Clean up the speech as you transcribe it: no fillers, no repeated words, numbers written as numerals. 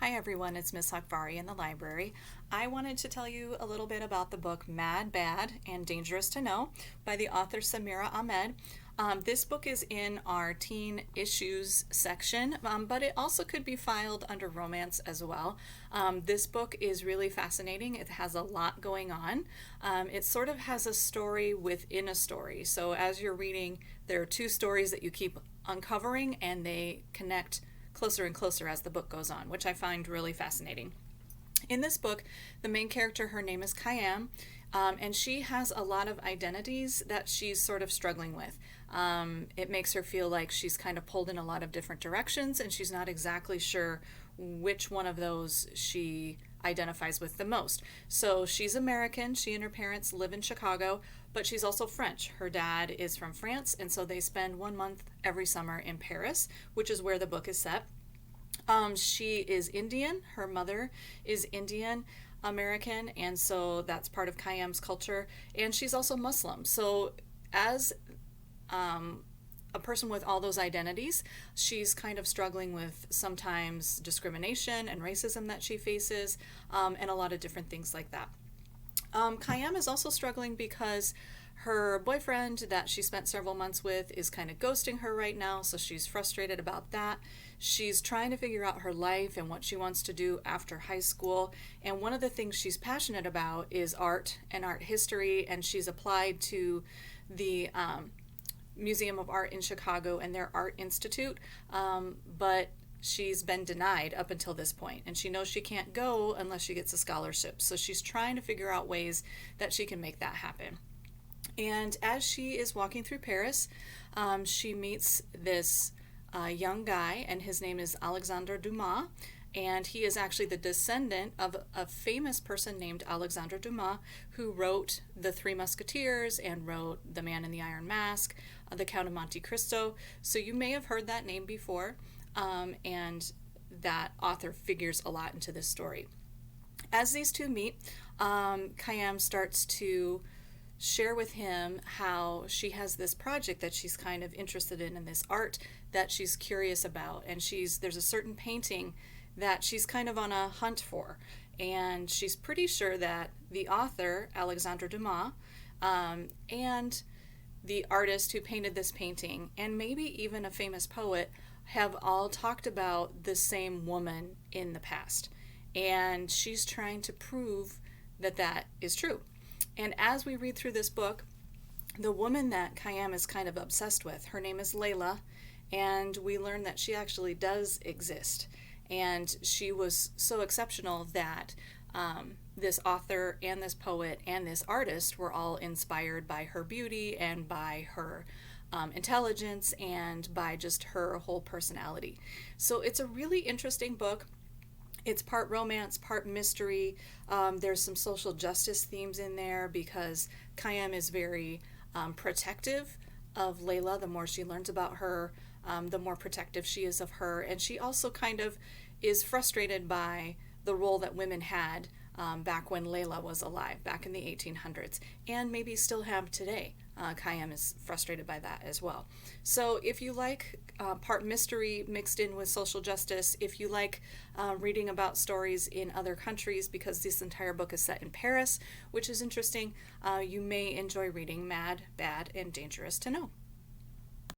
Hi everyone, it's Miss Akvari in the library. I wanted to tell you a little bit about the book Mad, Bad, and Dangerous to Know by the author Samira Ahmed. This book is in our teen issues section, but it also could be filed under romance as well. This book is really fascinating. It has a lot going on. It sort of has a story within a story. So as you're reading, there are two stories that you keep uncovering and they connect closer and closer as the book goes on, which I find really fascinating. In this book, the main character, her name is Khayyam, and she has a lot of identities that she's sort of struggling with. It makes her feel like she's kind of pulled in a lot of different directions, and she's not exactly sure which one of those she identifies with the most. So she's American. She and her parents live in Chicago, but she's also French. Her dad is from France, and so they spend 1 month every summer in Paris, which is where the book is set. She is Indian. Her mother is Indian American, and so that's part of Khayyam's culture. And she's also Muslim. So, as a person with all those identities, she's kind of struggling with sometimes discrimination and racism that she faces, and a lot of different things like that. Khayyam is also struggling because her boyfriend that she spent several months with is kind of ghosting her right now, so she's frustrated about that. She's trying to figure out her life and what she wants to do after high school, and one of the things she's passionate about is art and art history, and she's applied to the Museum of Art in Chicago and their Art Institute, but she's been denied up until this point, and she knows she can't go unless she gets a scholarship. So she's trying to figure out ways that she can make that happen. And as she is walking through Paris, she meets this young guy, and his name is Alexandre Dumas. And he is actually the descendant of a famous person named Alexandre Dumas, who wrote The Three Musketeers and wrote The Man in the Iron Mask, The Count of Monte Cristo. So you may have heard that name before, and that author figures a lot into this story. As these two meet, Khayyam starts to share with him how she has this project that she's kind of interested in this art that she's curious about, and there's a certain painting that she's kind of on a hunt for, and she's pretty sure that the author Alexandre Dumas and the artist who painted this painting, and maybe even a famous poet, have all talked about the same woman in the past, and she's trying to prove that that is true. And as we read through this book, the woman that Khayyam is kind of obsessed with, her name is Layla, and we learn that she actually does exist. And she was so exceptional that this author and this poet and this artist were all inspired by her beauty and by her intelligence and by just her whole personality. So it's a really interesting book. It's part romance, part mystery. There's some social justice themes in there because Khayyam is very protective of Layla. The more she learns about her, the more protective she is of her. And she also kind of is frustrated by the role that women had back when Layla was alive, back in the 1800s, and maybe still have today. Khayyam is frustrated by that as well. So if you like part mystery mixed in with social justice, if you like reading about stories in other countries, because this entire book is set in Paris, which is interesting, you may enjoy reading Mad, Bad, and Dangerous to Know.